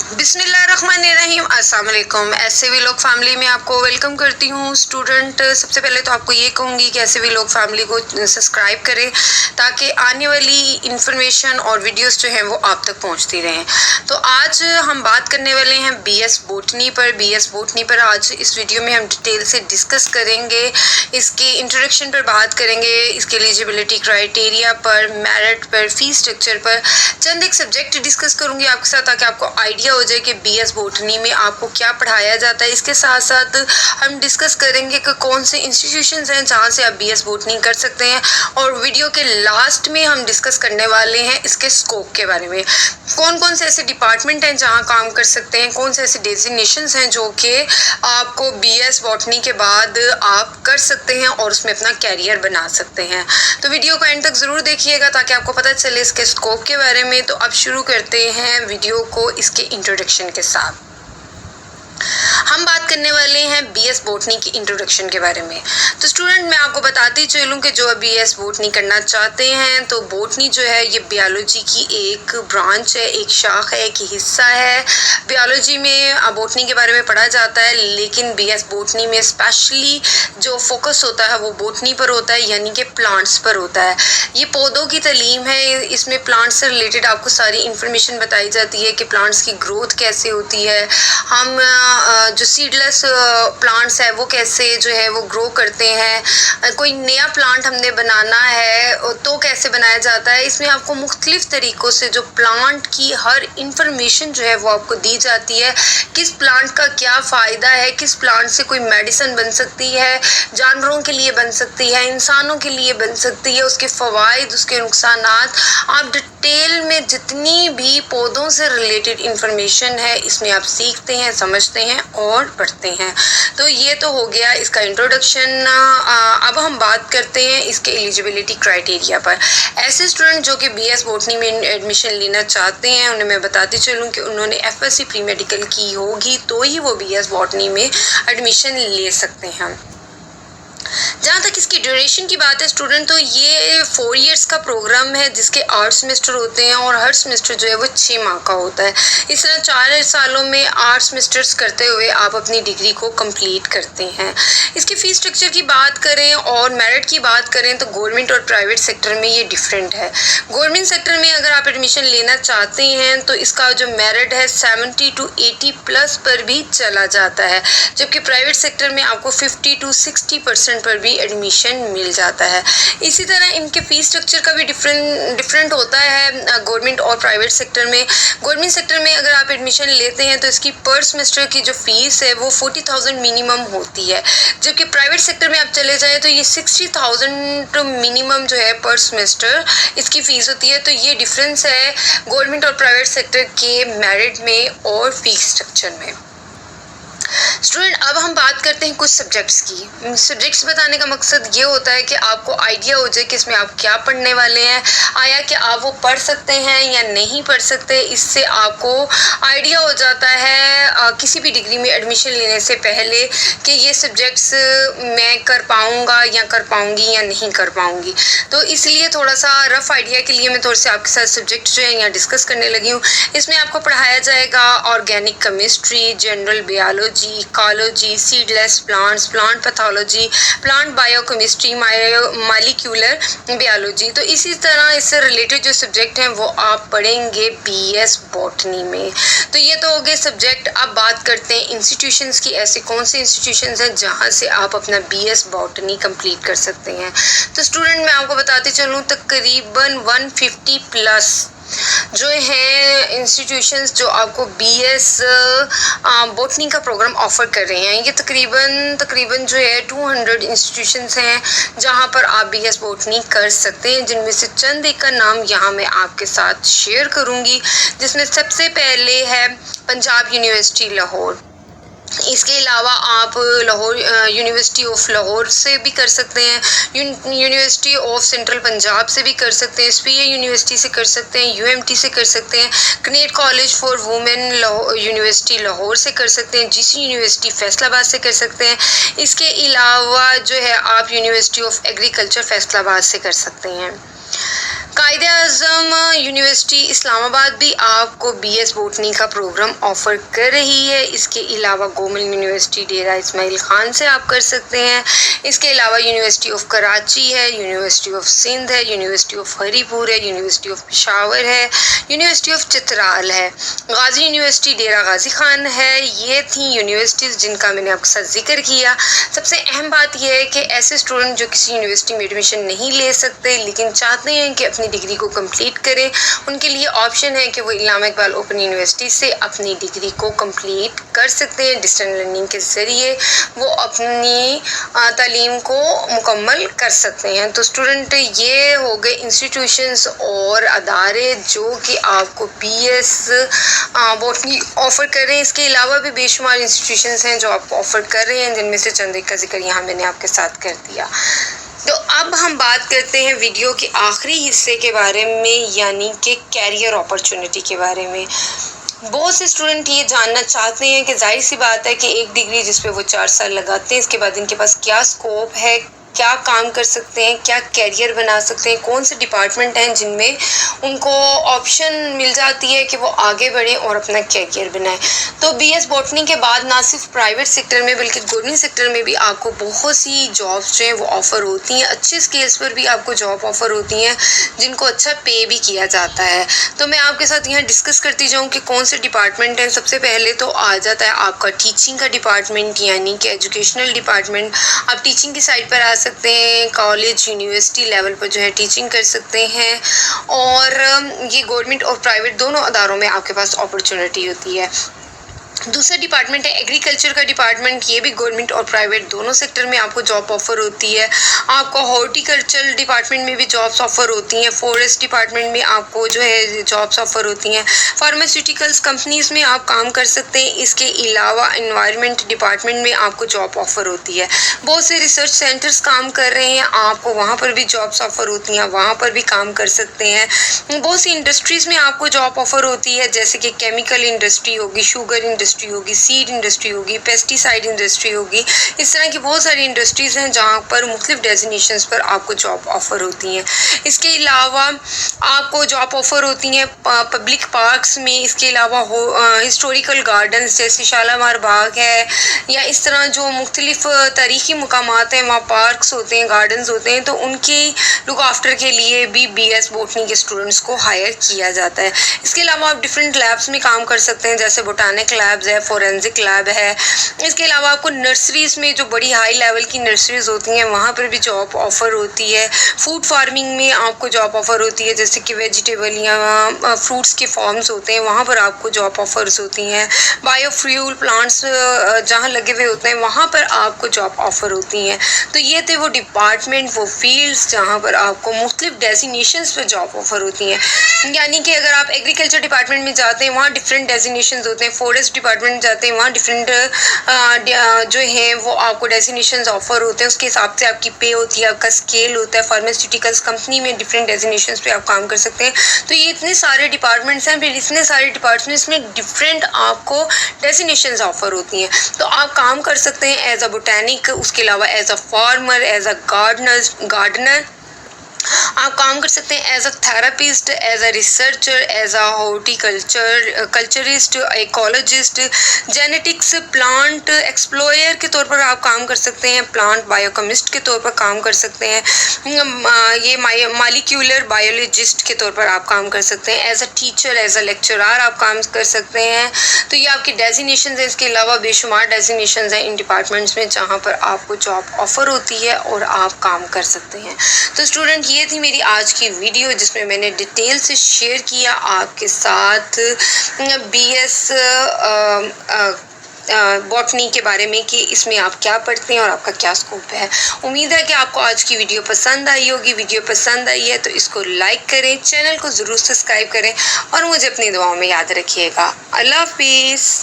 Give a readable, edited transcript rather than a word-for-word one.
बिस्मिल्लाहिर्रहमानिर्रहीम, अस्सलाम वालेकुम। ऐसे भी लोग फैमिली में आपको वेलकम करती हूँ। स्टूडेंट, सबसे पहले तो आपको ये कहूँगी कि ऐसे भी लोग फैमिली को सब्सक्राइब करें ताकि आने वाली इंफॉर्मेशन और वीडियोस जो हैं वो आप तक पहुँचती रहें। तो आज हम बात करने वाले हैं बीएस बोटनी पर आज इस वीडियो में हम डिटेल से डिस्कस करेंगे। इसके इंट्रोडक्शन पर बात करेंगे, इसके एलिजिबिलिटी क्राइटेरिया पर, मेरिट पर, फीस स्ट्रक्चर पर चंद एक सब्जेक्ट डिस्कस करूंगी आपके साथ ताकि आपको आइडिया हो जाए कि बीएस बोटनी में आपको क्या पढ़ाया जाता है। इसके साथ साथ हम डिस्कस करेंगे कि कौन से इंस्टीट्यूशंस हैं जहां से आप बीएस बोटनी कर सकते हैं, और वीडियो के लास्ट में हम डिस्कस करने वाले हैं इसके स्कोप के बारे में। कौन कौन से ऐसे डिपार्टमेंट हैं जहां काम कर सकते हैं, कौन से ऐसे डेजिग्नेशंस हैं जो कि आपको बीएस बॉटनी के बाद आप कर सकते हैं और उसमें अपना कैरियर बना सकते हैं। तो वीडियो को एंड तक ज़रूर देखिएगा ताकि आपको पता चले इसके स्कोप के बारे में। तो अब शुरू करते हैं वीडियो को इसके इंट्रोडक्शन के साथ। हम बात करने वाले हैं बीएस बोटनी की इंट्रोडक्शन के बारे में। तो स्टूडेंट, मैं आपको बताती चलूँ कि जो बीएस बोटनी करना चाहते हैं तो बोटनी जो है ये बायोलॉजी की एक ब्रांच है, एक शाख है, एक हिस्सा है। बायोलॉजी में बोटनी के बारे में पढ़ा जाता है, लेकिन बीएस बोटनी में स्पेशली जो फोकस होता है वो बोटनी पर होता है, यानी कि प्लांट्स पर होता है। ये पौधों की तालीम है, इसमें प्लांट्स से रिलेटेड आपको सारी इंफॉर्मेशन बताई जाती है कि प्लांट्स की ग्रोथ कैसे होती है, हम जो सीडलेस प्लांट्स है वो कैसे जो है वो ग्रो करते हैं, कोई नया प्लांट हमने बनाना है तो कैसे बनाया जाता है। इसमें आपको मुख्तलिफ तरीक़ों से जो प्लांट की हर इंफॉर्मेशन जो है वो आपको दी जाती है। किस प्लांट का क्या फ़ायदा है, किस प्लांट से कोई मेडिसिन बन सकती है, जानवरों के लिए बन सकती है, इंसानों के लिए बन सकती है, उसके फ़वाइद, उसके नुकसानात, आप डिटेल में जितनी भी पौधों से रिलेटेड इंफॉर्मेशन है इसमें आप सीखते हैं, समझते हैं और पढ़ते हैं। तो ये तो हो गया इसका इंट्रोडक्शन। अब हम बात करते हैं इसके एलिजिबिलिटी क्राइटेरिया पर। ऐसे स्टूडेंट जो कि बीएस बोटनी में एडमिशन लेना चाहते हैं उन्हें मैं बताती चलूँ कि उन्होंने एफएससी प्री मेडिकल की होगी तो ही वो बीएस बोटनी में एडमिशन ले सकते हैं। जहाँ तक इसकी ड्यूरेशन की बात है स्टूडेंट, तो ये 4 इयर्स का प्रोग्राम है जिसके 8 सेमेस्टर होते हैं और हर सेमेस्टर जो है वो 6 माह का होता है। इस तरह 4 सालों में 8 सेमेस्टर्स करते हुए आप अपनी डिग्री को कंप्लीट करते हैं। इसकी फ़ीस स्ट्रक्चर की बात करें और मेरिट की बात करें तो गवर्नमेंट और प्राइवेट सेक्टर में ये डिफरेंट है। गवर्नमेंट सेक्टर में अगर आप एडमिशन लेना चाहते हैं तो इसका जो मेरिट है 70 to 80+ पर भी चला जाता है, जबकि प्राइवेट सेक्टर में आपको 50 to 60% पर भी एडमिशन मिल जाता है। इसी तरह इनके फ़ीस स्ट्रक्चर का भी डिफरेंट होता है गवर्नमेंट और प्राइवेट सेक्टर में। गवर्नमेंट सेक्टर में अगर आप एडमिशन लेते हैं तो इसकी पर सेमेस्टर की जो फ़ीस है वो 40,000 मिनिमम होती है, जबकि प्राइवेट सेक्टर में आप चले जाएँ तो ये 60,000 मिनिमम जो है पर सेमेस्टर इसकी फ़ीस होती है। तो ये डिफरेंस है गवर्नमेंट और प्राइवेट सेक्टर के मेरिट में और फ़ीस स्ट्रक्चर में। स्टूडेंट, अब हम बात करते हैं कुछ सब्जेक्ट्स की। सब्जेक्ट्स बताने का मकसद ये होता है कि आपको आइडिया हो जाए कि इसमें आप क्या पढ़ने वाले हैं, आया कि आप वो पढ़ सकते हैं या नहीं पढ़ सकते। इससे आपको आइडिया हो जाता है किसी भी डिग्री में एडमिशन लेने से पहले कि ये सब्जेक्ट्स मैं कर पाऊँगा या कर पाऊँगी या नहीं कर पाऊँगी। तो इसलिए थोड़ा सा रफ़ आइडिया के लिए मैं थोड़े से आपके साथ सब्जेक्ट जो है यहाँ डिस्कस करने लगी हूँ। इसमें आपको पढ़ाया जाएगा organic chemistry, general biology, ecology, seedless plants, plant pathology, plant biochemistry, molecular biology. तो इसी तरह इससे रिलेटेड जो सब्जेक्ट हैं वो आप पढ़ेंगे बीएस बॉटनी में। तो ये तो हो गए सब्जेक्ट। अब बात करते हैं इंस्टीट्यूशंस की। ऐसे कौन से इंस्टीट्यूशंस हैं जहाँ से आप अपना बीएस बॉटनी कंप्लीट कर सकते हैं। तो स्टूडेंट, मैं आपको बताते चलूँ तकरीबन 150+ जो है इंस्टीट्यूशंस जो आपको बीएस बॉटनी का प्रोग्राम ऑफ़र कर रहे हैं। ये तकरीबन जो है 200 इंस्टीट्यूशंस हैं जहां पर आप बीएस बॉटनी कर सकते हैं, जिनमें से चंद एक का नाम यहाँ मैं आपके साथ शेयर करूंगी। जिसमें सबसे पहले है पंजाब यूनिवर्सिटी लाहौर। इसके अलावा आप लाहौर यूनिवर्सिटी ऑफ लाहौर से भी कर सकते हैं, यूनिवर्सिटी ऑफ सेंट्रल पंजाब से भी कर सकते हैं, एसपीए यूनिवर्सिटी से कर सकते हैं, यूएमटी से कर सकते हैं, Kinnaird college for women university Lahore से कर सकते हैं, जीसी यूनिवर्सिटी फैसलाबाद से कर सकते हैं। इसके अलावा जो है आप यूनिवर्सिटी ऑफ एग्रीकल्चर फैसलाबाद से कर सकते हैं। कायदे आज़म यूनिवर्सिटी इस्लामाबाद भी आपको BS बॉटनी का प्रोग्राम ऑफ़र कर रही है। इसके अलावा गोमल यूनिवर्सिटी डेरा इस्माइल ख़ान से आप कर सकते हैं। इसके अलावा यूनिवर्सिटी ऑफ कराची है, यूनिवर्सिटी ऑफ सिंध है, यूनिवर्सिटी ऑफ हरीपुर है, यूनिवर्सिटी ऑफ पेशावर है, यूनिवर्सिटी ऑफ चित्राल है, गाज़ी यूनिवर्सिटी डेरा गाज़ी ख़ान है। ये थी यूनिवर्सिटीज़ जिनका मैंने आपके साथ जिक्र किया। सबसे अहम बात यह है कि ऐसे स्टूडेंट जो किसी यूनिवर्सिटी में एडमिशन नहीं ले सकते लेकिन चाहते हैं कि अपनी डिग्री को कंप्लीट करें, उनके लिए ऑप्शन है कि वो इल्लामा इकबाल ओपन यूनिवर्सिटी से अपनी डिग्री को कंप्लीट कर सकते हैं। डिस्टेंस लर्निंग के ज़रिए वो अपनी तालीम को मुकम्मल कर सकते हैं। तो स्टूडेंट ये हो गए इंस्टीट्यूशंस और अदारे जो कि आपको BS बॉटनी ऑफ़र कर रहे हैं। इसके अलावा भी बेशुमार इंस्टीट्यूशंस हैं जो आपको ऑफ़र कर रहे हैं, जिनमें से चंद एक का जिक्र यहाँ मैंने आपके साथ कर दिया। तो अब हम बात करते हैं वीडियो के आखिरी हिस्से के बारे में, यानी कि कैरियर अपॉर्चुनिटी के बारे में। बहुत से स्टूडेंट ये जानना चाहते हैं कि जाहिर सी बात है कि एक डिग्री जिस पे वो 4 साल लगाते हैं, इसके बाद इनके पास क्या स्कोप है, क्या काम कर सकते हैं, क्या कैरियर बना सकते हैं, कौन से डिपार्टमेंट हैं जिनमें उनको ऑप्शन मिल जाती है कि वो आगे बढ़ें और अपना कैरियर बनाएं। तो BS बॉटनी के बाद ना सिर्फ प्राइवेट सेक्टर में बल्कि गवर्नमेंट सेक्टर में भी आपको बहुत सी जॉब्स जो हैं वो ऑफ़र होती हैं। अच्छे स्केल्स पर भी आपको जॉब ऑफ़र होती हैं जिनको अच्छा पे भी किया जाता है। तो मैं आपके साथ यहाँ डिस्कस करती जाऊँ कि कौन से डिपार्टमेंट हैं। सबसे पहले तो आ जाता है आपका टीचिंग का डिपार्टमेंट, यानी कि एजुकेशनल डिपार्टमेंट। आप टीचिंग की साइड पर आ सकते हैं, कॉलेज यूनिवर्सिटी लेवल पर जो है टीचिंग कर सकते हैं और ये गवर्नमेंट और प्राइवेट दोनों अदारों में आपके पास अपॉर्चुनिटी होती है। दूसरा डिपार्टमेंट है एग्रीकल्चर का डिपार्टमेंट। ये भी गवर्नमेंट और प्राइवेट दोनों सेक्टर में आपको जॉब ऑफ़र होती है। आपको हॉर्टिकल्चर डिपार्टमेंट में भी जॉब्स ऑफ़र होती हैं। फॉरेस्ट डिपार्टमेंट में आपको जो है जॉब्स ऑफ़र होती हैं। फार्मास्यूटिकल्स कंपनीज़ में आप काम कर सकते हैं। इसके अलावा एनवायरनमेंट डिपार्टमेंट में आपको जॉब ऑफ़र होती है। बहुत से रिसर्च सेंटर्स काम कर रहे हैं, आपको वहाँ पर भी जॉब्स ऑफ़र होती हैं, वहाँ पर भी काम कर सकते हैं। बहुत सी इंडस्ट्रीज़ में आपको जॉब ऑफ़र होती है, जैसे कि केमिकल इंडस्ट्री होगी, शुगर इंडस्ट्री होगी, सीड इंडस्ट्री होगी, पेस्टिसाइड इंडस्ट्री होगी। इस तरह की बहुत सारी इंडस्ट्रीज़ हैं जहाँ पर मुख्तलिफ डेजिग्नेशंस पर आपको जॉब ऑफ़र होती हैं। इसके अलावा आपको जॉब ऑफ़र होती हैं पब्लिक पार्क्स में। इसके अलावा हिस्टोरिकल गार्डन्स जैसे शालामार बाग है या इस तरह जो मुख्तलिफ तारीख़ी मुकामात हैं, वहाँ पार्क्स होते हैं, गार्डन्स होते हैं, तो उनकी लुक आफ्टर के लिए भी BS बॉटनी के स्टूडेंट्स को हायर किया जाता है। इसके अलावा आप डिफरेंट लैब्स में काम कर सकते हैं, जैसे बोटानिक लैब्स है, फोरेंसिक लैब है। इसके अलावा आपको नर्सरीज़ में जो बड़ी हाई लेवल की नर्सरीज़ होती हैं वहाँ पर भी जॉब ऑफ़र होती है। फूड फार्मिंग में आपको जॉब ऑफ़र होती है, जैसे कि वेजिटेबल या फ्रूट्स के फॉर्म्स होते हैं, वहाँ पर आपको जॉब ऑफ़र्स होती हैं। बायोफ्यूल प्लांट्स जहाँ लगे हुए होते हैं वहाँ पर आपको जॉब ऑफ़र होती हैं। तो ये थे वो डिपार्टमेंट, वो फील्ड्स जहाँ पर आपको मुख्तलिफ डेजिग्नेशंस पर जॉब ऑफ़र होती हैं। यानी कि अगर आप एग्रीकल्चर डिपार्टमेंट में जाते हैं वहाँ डिफरेंट डेजिग्नेशंस होते हैं, फॉरेस्ट डिपार्टमेंट जाते हैं वहाँ डिफरेंट जो हैं वो आपको डेजिग्नेशंस ऑफ़र होते हैं, उसके हिसाब से आपकी पे होती है, आपका स्केल होता है। फार्मास्यूटिकल्स कंपनी में डिफरेंट डेजिग्नेशंस पे आप काम कर सकते हैं। तो ये इतने सारे डिपार्टमेंट्स हैं, फिर इतने सारे डिपार्टमेंट्स में डिफरेंट आपको डेजिग्नेशंस ऑफ़र होती हैं। तो आप काम कर सकते हैं एज अ बोटैनिक, उसके अलावा as a farmer, as a gardener आप काम कर सकते हैं, as a therapist, as a researcher, as a culturist, ecologist, genetics, plant explorer के तौर पर आप काम कर सकते हैं, प्लांट बायोकेमिस्ट के तौर पर काम कर सकते हैं, ये मॉलिक्यूलर बायोलॉजिस्ट के तौर पर आप काम कर सकते हैं, as a teacher, as a lecturer आप काम कर सकते हैं। तो ये आपकी डेजिग्नेशंस हैं। इसके अलावा बेशुमार डेजिग्नेशंस हैं इन डिपार्टमेंट्स में जहाँ पर आपको जॉब ऑफ़र होती है और आप काम कर सकते हैं। तो स्टूडेंट ये थी मेरी आज की वीडियो जिसमें मैंने डिटेल से शेयर किया आपके साथ BS बॉटनी के बारे में कि इसमें आप क्या पढ़ते हैं और आपका क्या स्कोप है। उम्मीद है कि आपको आज की वीडियो पसंद आई होगी। वीडियो पसंद आई है तो इसको लाइक करें, चैनल को ज़रूर सब्सक्राइब करें और मुझे अपनी दुआओं में याद रखिएगा। अल्लाह हाफिज़।